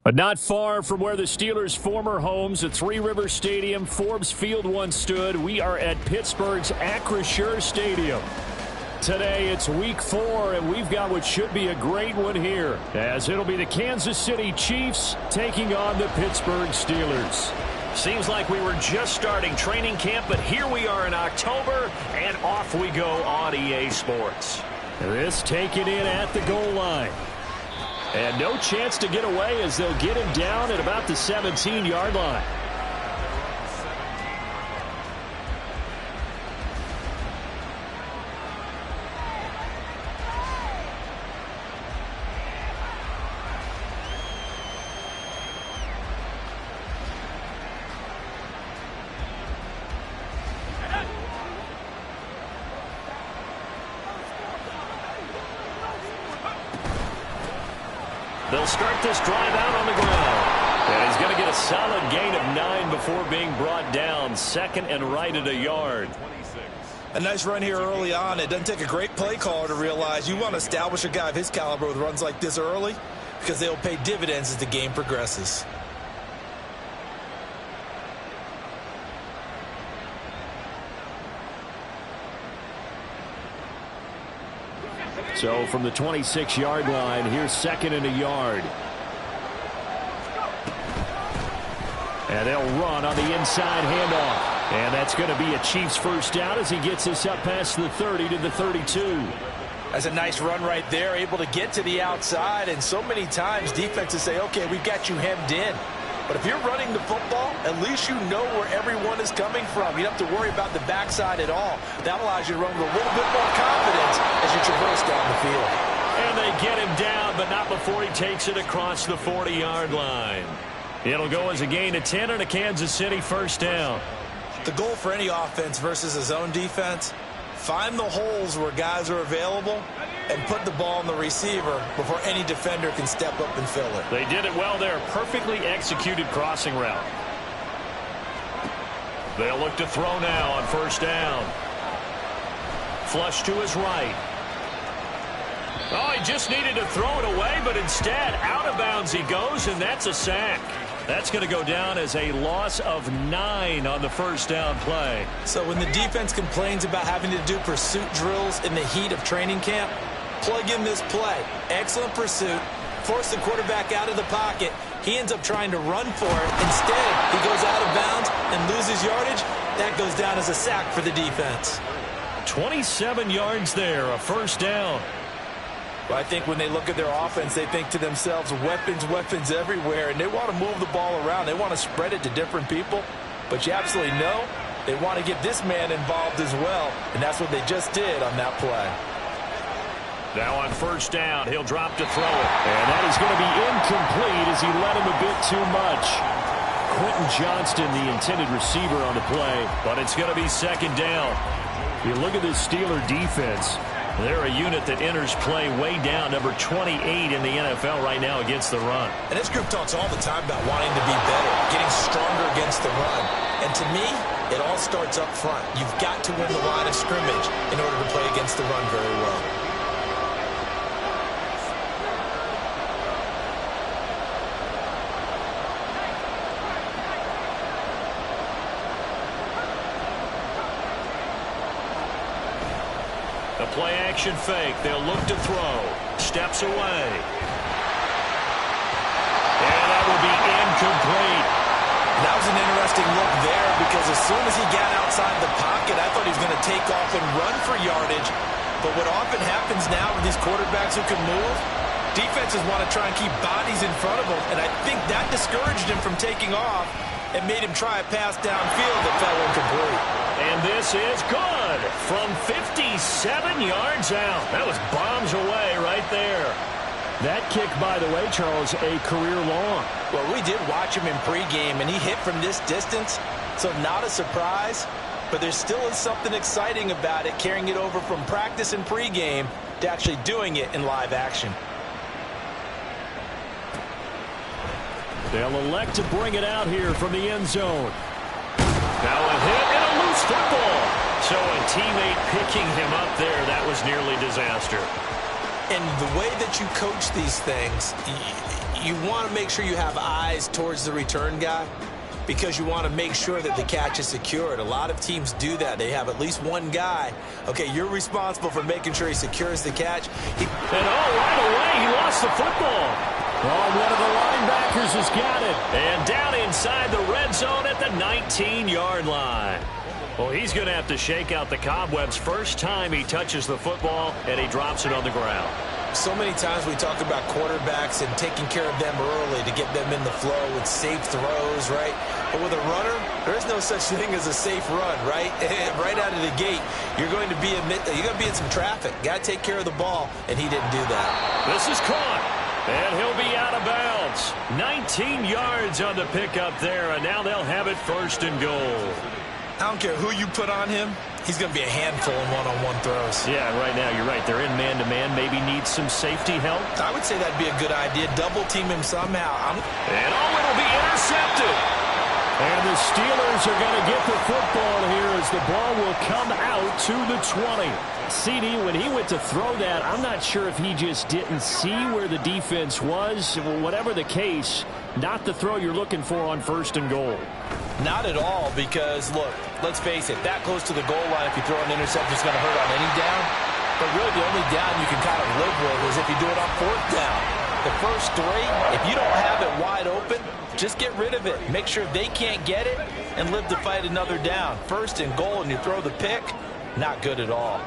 But not far from where the Steelers' former homes at Three Rivers Stadium, Forbes Field once stood, we are at Pittsburgh's Acrisure Stadium. Today it's week 4, and we've got what should be a great one here, as it'll be the Kansas City Chiefs taking on the Pittsburgh Steelers. Seems like we were just starting training camp, but here we are in October, and off we go on EA Sports. This taken in at the goal line. And no chance to get away as they'll get him down at about the 17-yard line. They'll start this drive out on the ground. And he's going to get a solid gain of 9 before being brought down. Second and right at a yard. A nice run here early on. It doesn't take a great play caller to realize you want to establish a guy of his caliber with runs like this early, because they'll pay dividends as the game progresses. So from the 26-yard line, here's second and a yard. And they'll run on the inside handoff. And that's going to be a Chiefs first down as he gets us up past the 30 to the 32. That's a nice run right there, able to get to the outside. And so many times defenses say, okay, we've got you hemmed in. But if you're running the football, at least you know where everyone is coming from. You don't have to worry about the backside at all. That allows you to run with a little bit more confidence as you traverse down the field. And they get him down, but not before he takes it across the 40-yard line. It'll go as a gain of 10 and a Kansas City first down. The goal for any offense versus a zone defense, find the holes where guys are available and put the ball on the receiver before any defender can step up and fill it. They did it well there. Perfectly executed crossing route. They'll look to throw now on first down. Flush to his right. Oh, he just needed to throw it away, but instead out of bounds he goes, and that's a sack. That's going to go down as a loss of 9 on the first down play. So when the defense complains about having to do pursuit drills in the heat of training camp, plug in this play. Excellent pursuit. Force the quarterback out of the pocket. He ends up trying to run for it. Instead, he goes out of bounds and loses yardage. That goes down as a sack for the defense. 27 yards there, a first down. Well, I think when they look at their offense, they think to themselves, weapons, weapons everywhere, and they want to move the ball around. They want to spread it to different people, but you absolutely know they want to get this man involved as well, and that's what they just did on that play. Now on first down, he'll drop to throw it, and that is going to be incomplete as he led him a bit too much. Quentin Johnston, the intended receiver on the play, but it's going to be second down. You look at this Steeler defense. They're a unit that enters play way down, number 28 in the NFL right now against the run. And this group talks all the time about wanting to be better, getting stronger against the run. And to me, it all starts up front. You've got to win the line of scrimmage in order to play against the run very well. The play action fake. They'll look to throw. Steps away. And that will be incomplete. That was an interesting look there because as soon as he got outside the pocket, I thought he was going to take off and run for yardage. But what often happens now with these quarterbacks who can move, defenses want to try and keep bodies in front of them. And I think that discouraged him from taking off and made him try a pass downfield that fell incomplete. And this is good from 57 yards out. That was bombs away right there. That kick, by the way, Charles, a career long. Well, we did watch him in pregame, and he hit from this distance, so not a surprise. But there still is something exciting about it, carrying it over from practice and pregame to actually doing it in live action. They'll elect to bring it out here from the end zone. Now a hit and a loose football. So a teammate picking him up there, that was nearly disaster. And the way that you coach these things, you want to make sure you have eyes towards the return guy because you want to make sure that the catch is secured. A lot of teams do that. They have at least one guy. Okay, you're responsible for making sure he secures the catch. Right away, he lost the football. Oh, one of the linebackers has got it. And down inside the red zone at the 19-yard line. Well, he's going to have to shake out the cobwebs first time he touches the football, and he drops it on the ground. So many times we talk about quarterbacks and taking care of them early to get them in the flow with safe throws, right? But with a runner, there is no such thing as a safe run, right? Right out of the gate, you're going to be in some traffic. Got to take care of the ball, and he didn't do that. This is caught, and he'll be out of bounds. 19 yards on the pickup there, and now they'll have it first and goal. I don't care who you put on him. He's going to be a handful in one-on-one throws. Yeah, right now, you're right. They're in man-to-man. Maybe need some safety help. I would say that'd be a good idea. Double-team him somehow. It'll be intercepted. And the Steelers are going to get the football here as the ball will come out to the 20. CD, when he went to throw that, I'm not sure if he just didn't see where the defense was. Whatever the case, not the throw you're looking for on first and goal. Not at all, because, look, let's face it, that close to the goal line, if you throw an interception, it's going to hurt on any down. But really, the only down you can kind of live with is if you do it on fourth down. The first three, if you don't have it wide open, just get rid of it. Make sure they can't get it and live to fight another down. First and goal, and you throw the pick, not good at all.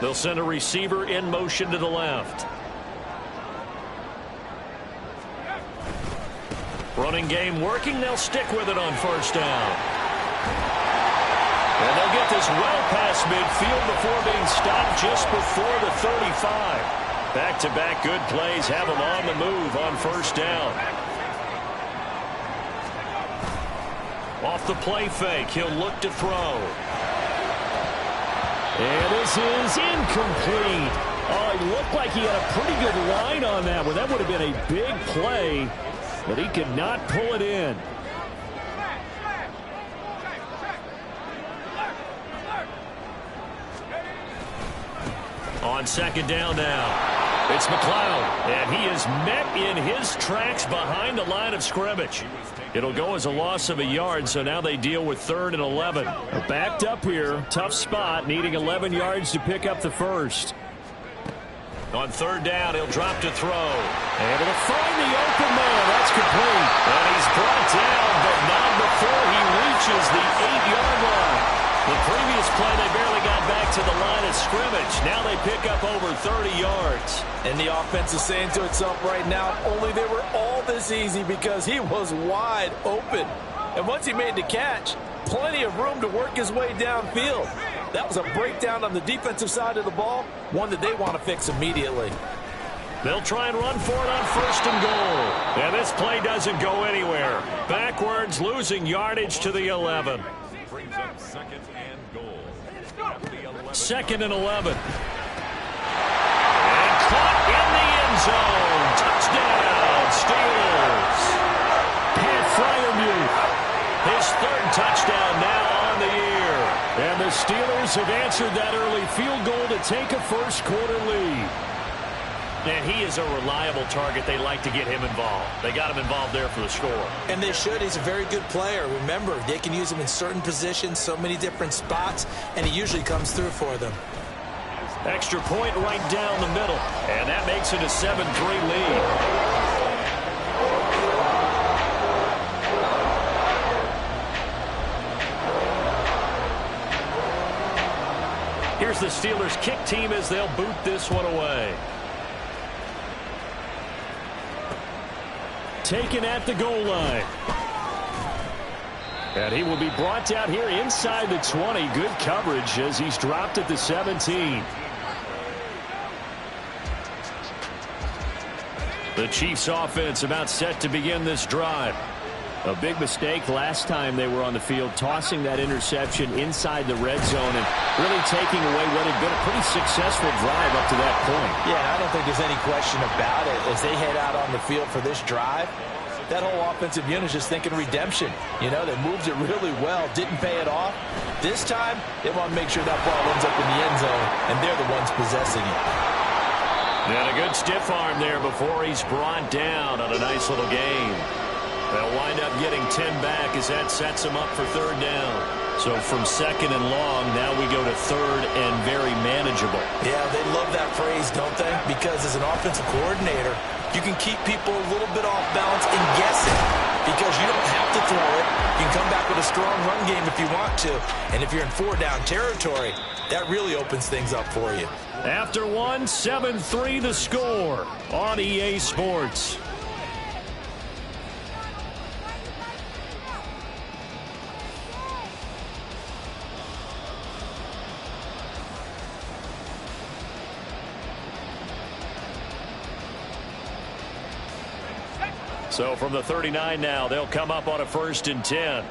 They'll send a receiver in motion to the left. Running game working. They'll stick with it on first down. And they'll get this well past midfield before being stopped just before the 35. Back-to-back good plays have them on the move on first down. Off the play fake, he'll look to throw. And this is incomplete. Oh, it looked like he had a pretty good line on that one. That would have been a big play, but he could not pull it in. On second down now. It's McLeod, and he is met in his tracks behind the line of scrimmage. It'll go as a loss of a yard, so now they deal with 3rd and 11. Backed up here, tough spot, needing 11 yards to pick up the first. On third down, he'll drop to throw. And it'll find the open man. That's complete. And he's brought down, but not before he reaches the 8-yard line. The previous play, they barely got back to the line of scrimmage. Now they pick up over 30 yards. And the offense is saying to itself right now, only they were all this easy because he was wide open. And once he made the catch, plenty of room to work his way downfield. That was a breakdown on the defensive side of the ball, one that they want to fix immediately. They'll try and run for it on first and goal. And this play doesn't go anywhere. Backwards, losing yardage to the 11. Brings up second and goal. 2nd and 11. And caught in the end zone. Touchdown, Steelers. Pat Fryermuth, his 3rd touchdown now on the year. And the Steelers have answered that early field goal to take a first-quarter lead. And he is a reliable target. They like to get him involved. They got him involved there for the score. And they should. He's a very good player. Remember, they can use him in certain positions, so many different spots, and he usually comes through for them. Extra point right down the middle. And that makes it a 7-3 lead. Here's the Steelers kick team as they'll boot this one away. Taken at the goal line. And he will be brought down here inside the 20. Good coverage as he's dropped at the 17. The Chiefs offense about set to begin this drive. A big mistake last time they were on the field, tossing that interception inside the red zone and really taking away what had been a pretty successful drive up to that point. Yeah, I don't think there's any question about it. As they head out on the field for this drive, that whole offensive unit is just thinking redemption. You know, they moved it really well, didn't pay it off. This time, they want to make sure that ball ends up in the end zone, and they're the ones possessing it. And a good stiff arm there before he's brought down on a nice little gain. They'll wind up getting 10 back as that sets them up for third down. So from second and long, now we go to third and very manageable. Yeah, they love that phrase, don't they? Because as an offensive coordinator, you can keep people a little bit off balance and guessing because you don't have to throw it. You can come back with a strong run game if you want to. And if you're in 4-down territory, that really opens things up for you. After 7-3 the score on EA Sports. So from the 39 now, they'll come up on a 1st and 10.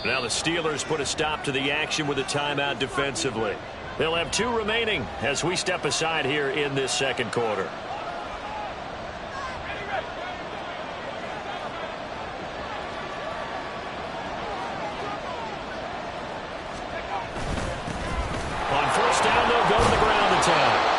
Now the Steelers put a stop to the action with a timeout defensively. They'll have 2 remaining as we step aside here in this second quarter. On 1st down, they'll go to the ground attack.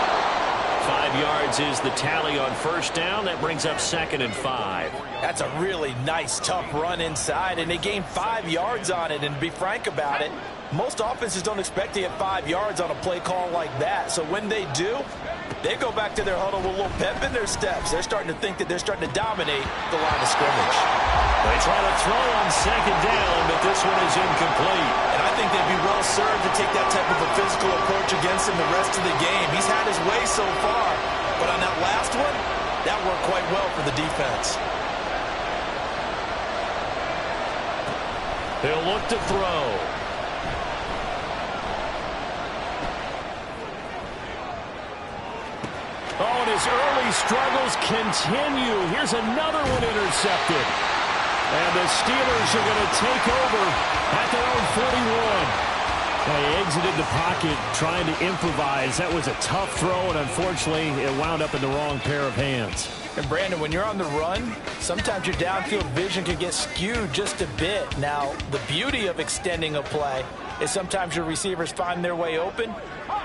5 yards is the tally on 1st down. That brings up 2nd and 5. That's a really nice, tough run inside, and they gained 5 yards on it. And to be frank about it, most offenses don't expect to get 5 yards on a play call like that. So when they do, they go back to their huddle with a little pep in their steps. They're starting to think that they're starting to dominate the line of scrimmage. They try to throw on 2nd down, but this one is incomplete. And I think they'd be well served to take that type of a physical approach against him the rest of the game. He's had his way so far, but on that last one, that worked quite well for the defense. They'll look to throw. Oh, and his early struggles continue. Here's another one intercepted. And the Steelers are going to take over at their own 41. They exited the pocket trying to improvise. That was a tough throw, and unfortunately, it wound up in the wrong pair of hands. And, Brandon, when you're on the run, sometimes your downfield vision can get skewed just a bit. Now, the beauty of extending a play is sometimes your receivers find their way open,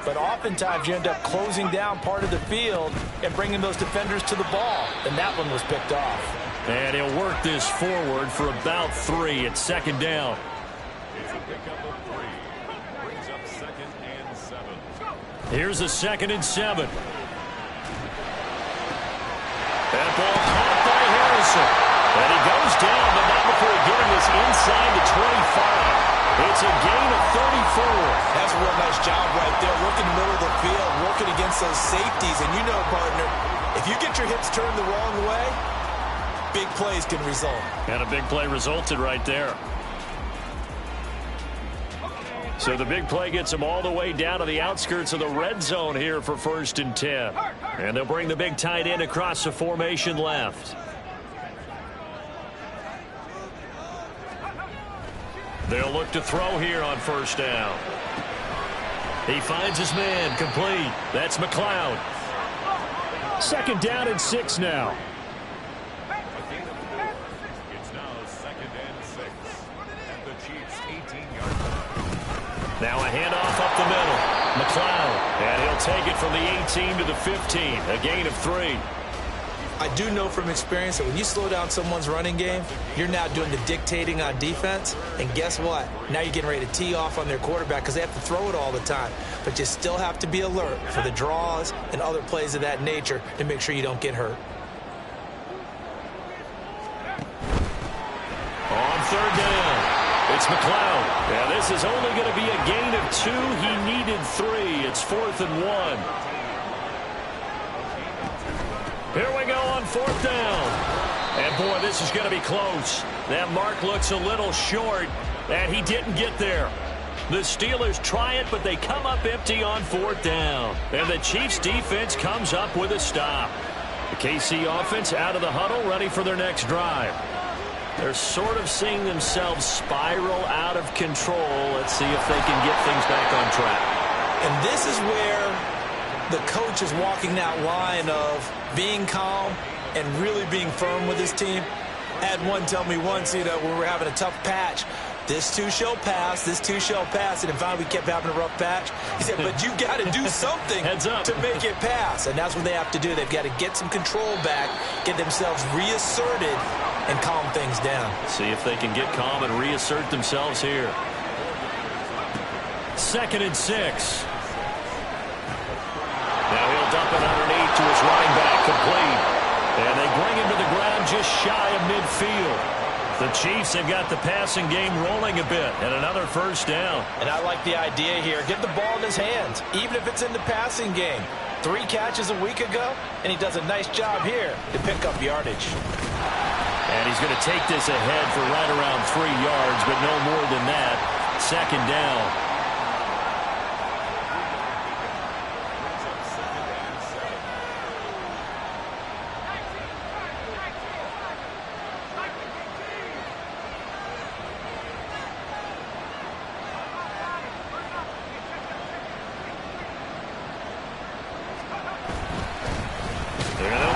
but oftentimes you end up closing down part of the field and bringing those defenders to the ball. And that one was picked off. And he'll work this forward for about 3 at 2nd down. It's a pickup of 3. Brings up 2nd and 7. Here's a 2nd and 7. That ball caught by Harrison. And he goes down, but not before getting this inside the 25. It's a gain of 34. That's a real nice job right there. Working the middle of the field, working against those safeties. And you know, partner, if you get your hips turned the wrong way, big plays can result. And a big play resulted right there. So the big play gets them all the way down to the outskirts of the red zone here for 1st and 10. And they'll bring the big tight end across the formation left. They'll look to throw here on 1st down. He finds his man complete. That's McLeod. 2nd down and 6 now. It's now 2nd and 6. At the Chiefs' 18-yard line. Now a handoff up the middle. McLeod. And he'll take it from the 18 to the 15. A gain of 3. I do know from experience that when you slow down someone's running game, you're now doing the dictating on defense. And guess what? Now you're getting ready to tee off on their quarterback because they have to throw it all the time. But you still have to be alert for the draws and other plays of that nature to make sure you don't get hurt. On 3rd down, it's McLeod. Now this is only going to be a gain of 2. He needed 3. It's 4th and 1. Here we go on 4th down. And, boy, this is going to be close. That mark looks a little short, and he didn't get there. The Steelers try it, but they come up empty on 4th down. And the Chiefs' defense comes up with a stop. The KC offense out of the huddle, ready for their next drive. They're sort of seeing themselves spiral out of control. Let's see if they can get things back on track. And this is where the coach is walking that line of being calm and really being firm with his team. I had one tell me once, when we were having a tough patch, this too shall pass, this too shall pass. And finally, we kept having a rough patch. He said, but you got to do something to make it pass. And that's what they have to do. They've got to get some control back, get themselves reasserted, and calm things down. See if they can get calm and reassert themselves here. 2nd and 6. Now he'll dump it underneath to his running back, complete. And they bring him to the ground just shy of midfield. The Chiefs have got the passing game rolling a bit, and another first down. And I like the idea here. Get the ball in his hands, even if it's in the passing game. 3 catches a week ago, and he does a nice job here to pick up yardage. And he's going to take this ahead for right around 3 yards, but no more than that. 2nd down.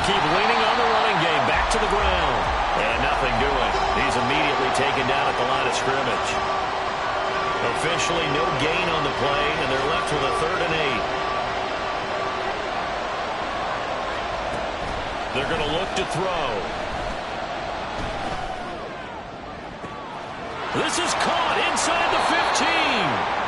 Keep leaning on the running game. Back to the ground. And nothing doing. He's immediately taken down at the line of scrimmage. Officially no gain on the play, and they're left with a 3rd and 8. They're going to look to throw. This is caught inside the 15.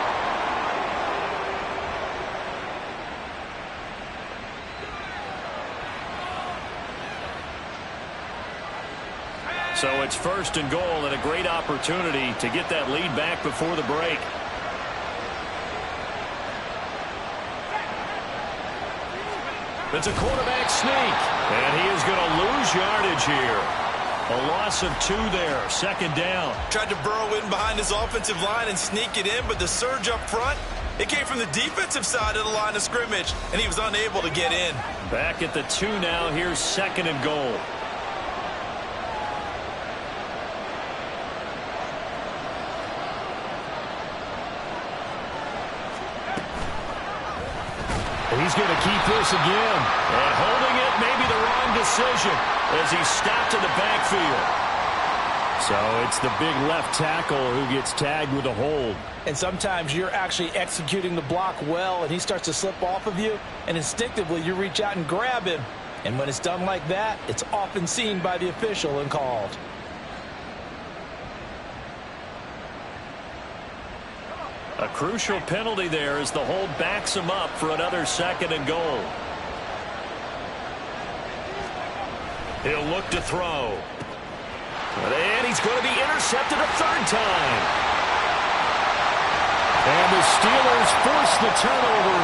So it's 1st and goal, and a great opportunity to get that lead back before the break. It's a quarterback sneak, and he is going to lose yardage here. A loss of 2 there, 2nd down. Tried to burrow in behind his offensive line and sneak it in, but the surge up front, it came from the defensive side of the line of scrimmage, and he was unable to get in. Back at the 2 now, here's 2nd and goal. He's going to keep this again. And holding it, maybe the wrong decision as he's stopped in the backfield. So it's the big left tackle who gets tagged with a hold. And sometimes you're actually executing the block well, and he starts to slip off of you, and instinctively you reach out and grab him. And when it's done like that, it's often seen by the official and called. A crucial penalty there as the hold backs him up for another 2nd and goal. He'll look to throw. And he's going to be intercepted a 3rd time. And the Steelers force the turnover.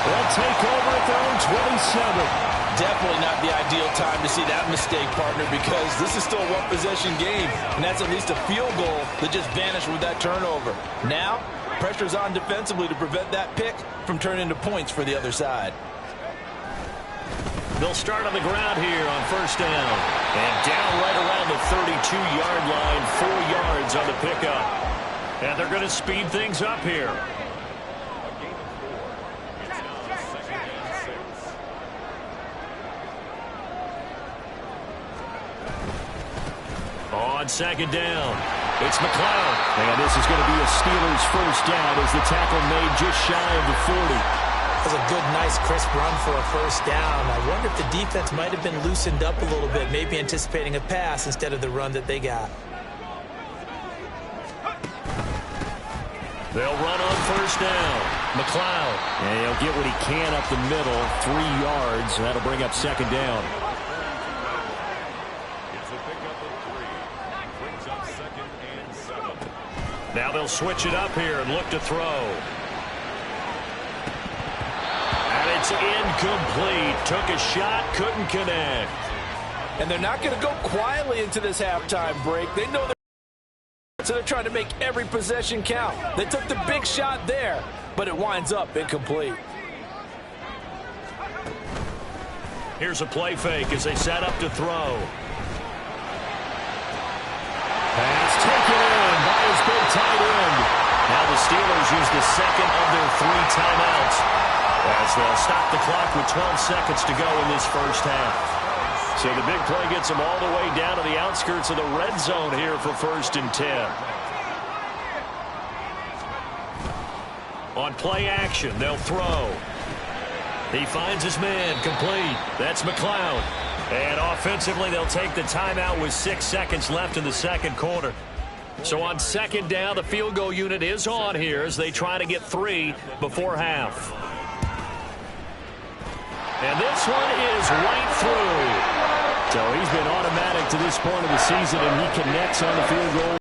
They'll take over at their own 27. Definitely not the ideal time to see that mistake, partner, because this is still a one-possession game, and that's at least a field goal that just vanished with that turnover. Now, pressure's on defensively to prevent that pick from turning into points for the other side. They'll start on the ground here on 1st down. And down right around the 32-yard line, 4 yards on the pickup. And they're going to speed things up here. On 2nd down, it's McLeod. And this is going to be a Steelers 1st down as the tackle made just shy of the 40. That was a good, nice, crisp run for a 1st down. I wonder if the defense might have been loosened up a little bit, maybe anticipating a pass instead of the run that they got. They'll run on 1st down. McLeod. And he'll get what he can up the middle, 3 yards. And that'll bring up 2nd down. It's a pickup of 3. Brings up 2nd and 7. Now they'll switch it up here and look to throw. And it's incomplete. Took a shot, couldn't connect. And they're not going to go quietly into this halftime break. They know so they're trying to make every possession count. They took the big shot there, but it winds up incomplete. Here's a play fake as they set up to throw. Pass taken in by his big tight end. Now the Steelers use the 2nd of their 3 timeouts as they'll stop the clock with 12 seconds to go in this 1st half. So the big play gets them all the way down to the outskirts of the red zone here for 1st and 10. On play action, they'll throw. He finds his man, complete. That's McLeod. And offensively, they'll take the timeout with 6 seconds left in the second quarter. So on second down, the field goal unit is on here as they try to get 3 before half. And this one is right through. So he's been automatic to this point of the season, and he connects on the field goal.